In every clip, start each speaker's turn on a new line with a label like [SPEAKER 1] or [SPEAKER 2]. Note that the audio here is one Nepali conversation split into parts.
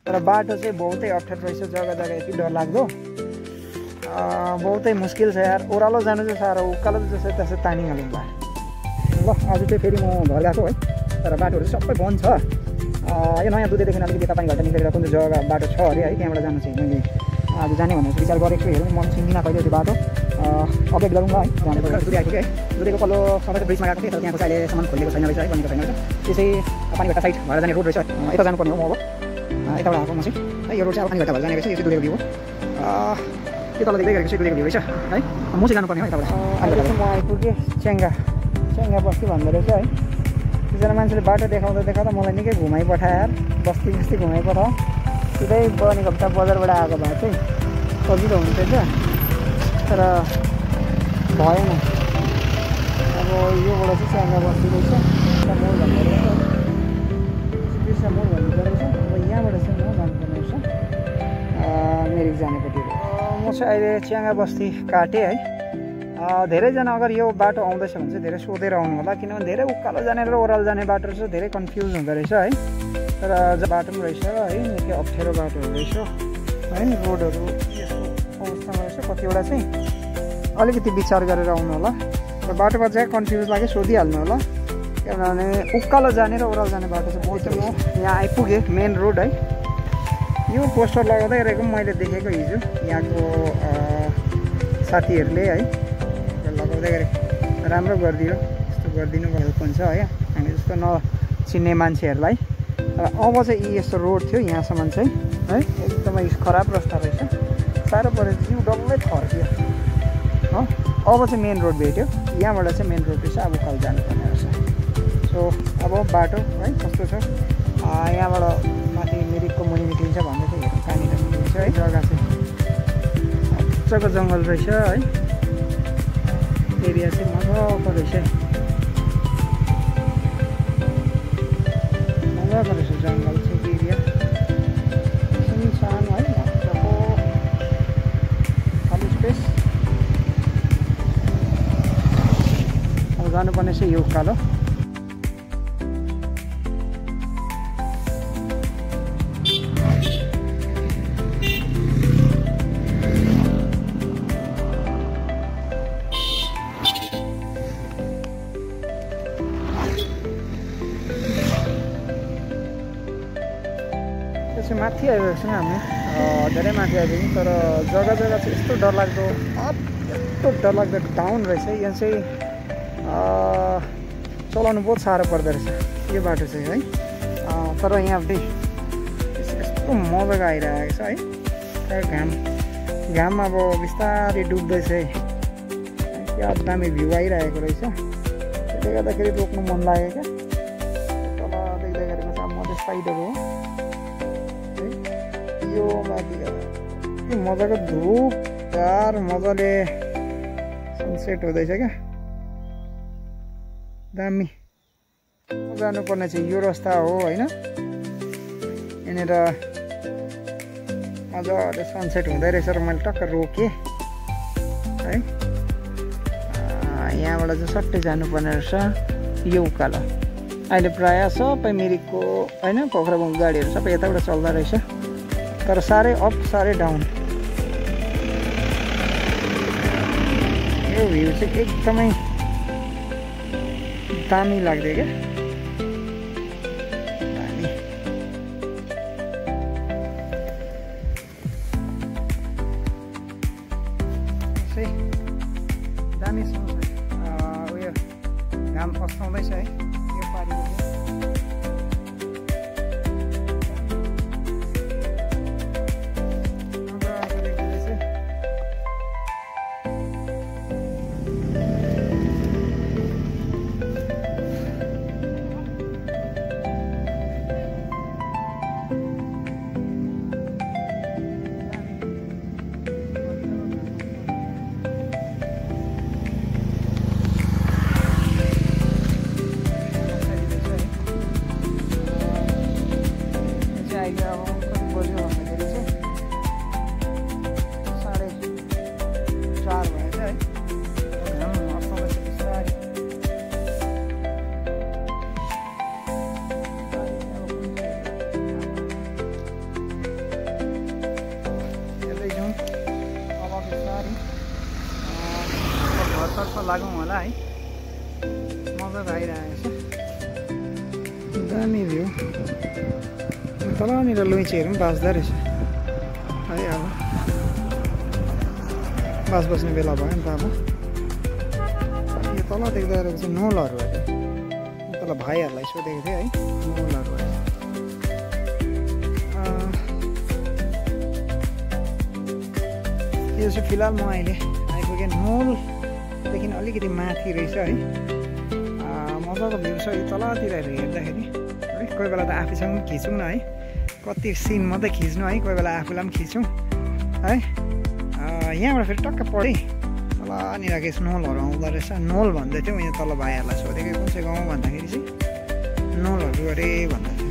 [SPEAKER 1] तर बाटो चाहिँ बहुतै अप्ठ्यारो रहेछ, जग्गा जग्गा यति डरलाग्दो, बहुतै मुस्किल छ यार। ओह्रालो जानु चाहिँ साह्रो, उकालो जसै त्यसै तानिहालौँ ल। आज चाहिँ फेरि म घर गएको है, तर बाटोहरू सबै बन्द छ। यो नयाँ दुधैदेखि अलिकति बेता पानी घाटा निस्केर कुन चाहिँ जग्गा बाटो छ अरे है, त्यहाँबाट जानु चाहिँ मैले आज जाने भनेर विचार गरेको छु। हेरौँ, म चिन्दिनँ कहिले त्यो बाटो, अपडेट गरौँ ल है। त्यहाँबाट दुधै आइपुग्यो है, दुधैको पल्लो सबैको ब्रिजमा गएको थिएँ, तर त्यहाँको चाहिँ अहिलेसम्म खोलिएको छैन रहेछ है, बनेको छैन रहेछ। त्यो चाहिँ पानीघाटा साइड भएर जाने रोड रहेछ, यता जानुपर्ने हो म अब, यताबाट आएको म चाहिँ है। यो रोड चाहिँ अब पानीघाटा भएर जाने रहेछ, यो चाहिँ दुधैको भ्यू हो। त्यो तल देख्दै गरेको चाहिँ दुधैको भ्यू रहेछ है, म चाहिँ जानुपर्ने हो यताबाट। अहिले चाहिँ म आइपुगेँ च्याङ्गा बस्ती भन्दो रहेछ है। एकजना मान्छेले बाटो देखाउँदा मलाई निकै घुमाइपठायो यार, बस्ती घुमाइपठायो। सिधै बनेको हप्ता बजारबाट आएको भए चाहिँ सजिलो हुन्थ्यो क्या, तर भएन। अब योबाट चाहिँ च्याङ्गा बस्ती रहेछ, मोड भन्ने रहेछ, कृष्ण मोड भन्ने रहेछ। अब यहाँबाट चाहिँ म जानुपर्ने रहेछ मिरिक जानेपट्टि। म चाहिँ अहिले च्याङ्गा बस्ती काटेँ है। धेरैजना अगर यो बाटो आउँदैछ भने चाहिँ धेरै सोधेर आउनु होला, किनभने धेरै उकालो जाने र ओह्रालो जाने बाटो रहेछ, धेरै कन्फ्युज हुँदो रहेछ है। तर बाटो पनि रहेछ है, निकै अप्ठ्यारो बाटोहरू रहेछ है। रोडहरू यस्तो अवस्थामा रहेछ, कतिवटा चाहिँ अलिकति विचार गरेर आउनु होला। र बाटोमा चाहिँ कन्फ्युज लाग्यो सोधिहाल्नु होला, किनभने उकालो जाने र ओह्रालो जाने बाटो चाहिँ बहुत। म यहाँ आइपुगेँ मेन रोड है। यो पोस्टर लगाउँदै गरेको मैले देखेको हिजो यहाँको साथीहरूले है, लगाउँदै गरेको राम्रो गरिदियो, यस्तो गरिदिनु हेल्प हुन्छ है हामी जस्तो नचिन्ने मान्छेहरूलाई। अब चाहिँ यस्तो रोड थियो यहाँसम्म चाहिँ है, एकदमै खराब रास्ता रहेछ, साह्रो परेर जिउ डल्लै थर्कियो हो। अब चाहिँ मेन रोड भेट्यो, यहाँबाट चाहिँ मेन रोड रहेछ, अब उकालो जानुपर्ने रहेछ। सो अब बाटो है कस्तो छ, यहाँबाट माथि मिरिकको मुनि निक्लिन्छ भन्दै चाहिँ हेरौँ कहाँनिर निक्लिन्छ है। जग्गा चाहिँ मजाको जङ्गल रहेछ है, एरिया चाहिँ मजाको रहेछ, मजाको रहेछ जङ्गल चाहिँ एरिया, सुनसान है, मजाको खाली स्पेस। अब जानुपर्ने चाहिँ यो उकालो। चाहिँ माथि आइरहेको छौँ हामी, धेरै माथि आइपुग्यौँ, तर जग्गा चाहिँ यस्तो डरलाग्दो, यस्तो डरलाग्दो डाउन रहेछ। यहाँ चाहिँ चलाउनु बहुत साह्रो पर्दो रहेछ यो बाटो चाहिँ है। तर यहाँ फेरि यस्तो मजाको आइरहेको छ है, घाम अब बिस्तारै डुब्दैछ है, क्या दामी भ्यू आइरहेको रहेछ। त्यसले गर्दाखेरि रोक्नु मन लाग्यो क्या। तल देख्दै गरेको चाहिँ मधेस साइडहरू हो यो माथि, मजाको धुप चार मजाले सनसेट हुँदैछ क्या, दामी। जानुपर्ने चाहिँ यो रास्ता हो होइन, यहाँनिर मजाले सनसेट हुँदै रहेछ र मैले टक्क रोकेँ है। यहाँबाट चाहिँ सट्टै जानुपर्ने रहेछ यो उकालो। अहिले प्रायः सबै मिरिकको होइन पोखराबुङ गाडीहरू सबै यताबाट चल्दो रहेछ, तर साह्रै अप साह्रै डाउन। यो भ्यू चाहिँ एकदमै दामी लाग्यो क्या, दामी। दामी उयो घाम अस्ताउँदैछ है यो पारिको चाहिँ। लागौँ होला है मजा आइरहेको छ दामी भ्यू तलनिर लुइचीहरू पनि बाँच्दो रहेछ है अब बास बस्ने बेला भयो नि त अब यो तल देख्दा रहेको चाहिँ नोलहरू अरे तल भाइहरूलाई सोधेको थिएँ है नोलहरू अरे यो चाहिँ फिलहाल म अहिले आइपुगेँ नोलदेखि अलिकति माथि रहेछ है मजाको भ्यू छ यो तलतिर हेर्दाखेरि है कोही बेला त आफूसँग पनि खिचौँ न है कति सिन मात्रै खिच्नु है कोही बेला आफूलाई पनि खिचौँ है यहाँबाट फेरि टक्क पढेँ तलनिर के नोलहरू आउँदो रहेछ नोल भन्दै थियो यहाँ तल भाइहरूलाई सोधेको कुन चाहिँ गाउँ भन्दाखेरि चाहिँ नोलहरू अरे भन्दै थियो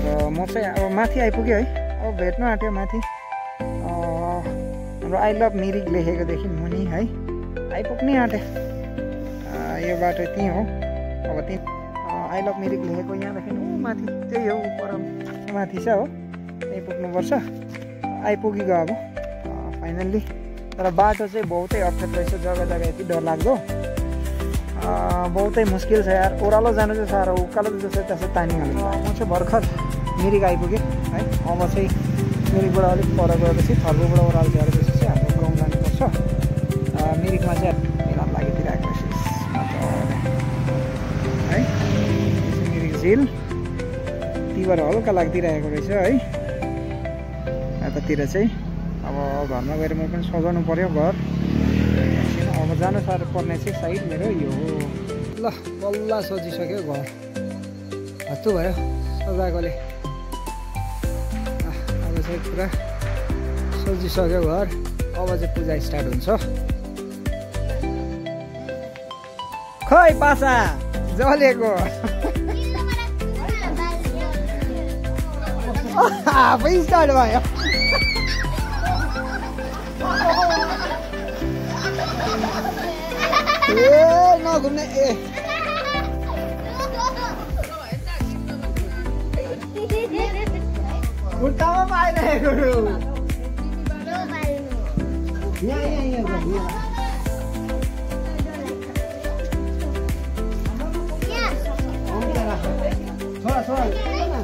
[SPEAKER 1] र म चाहिँ अब माथि आइपुग्यो है अब भेट्नु आँट्यो माथि हाम्रो आई लभ मिरिक लेखेकोदेखि मुनि है आइपुग्नै आँट्यो यो बाटो त्यहीँ हो अब त्यहीँ आई लभ मिरिक लेखेको यहाँदेखि माथि त्यही हो पर माथि छ हो त्यहीँ पुग्नुपर्छ आइपुगेको अब फाइनल्ली तर बाटो चाहिँ बहुतै अप्ठ्यारो रहेछ जग्गा जग्गा यति डरलाग्दो बहुतै मुस्किल छ यार ओह्रालो जानु चाहिँ साह्रो उकालो जस्तो त्यसै तानिहाल्नु म चाहिँ भर्खर मिरिक आइपुगेँ है अब चाहिँ मिरिकबाट अलिक पर गएपछि थर्बुबाट ओह्रालो झरेपछि चाहिँ हाम्रो गाउँ जानुपर्छ मिरिकमा चाहिँ मेला लागिदिइरहेको रहेछ है मिरिक झिल तीबाट हल्का लागिदिइरहेको रहेछ है यतातिर चाहिँ अब घरमा गएर म पनि सजाउनु पर्यो घर अब जानु साह्रो पर्ने चाहिँ साइड मेरो यो हो ल बल्ल सजिसक्यो घर हत्तु भयो सजाएकोले अब चाहिँ पुरा सजिसक्यो घर अब चाहिँ पूजा स्टार्ट हुन्छ खै पासा जलेको आफै स्टार्ट भयो ए नघुम्ने ए खुट्टामा पाइरहेको छोरा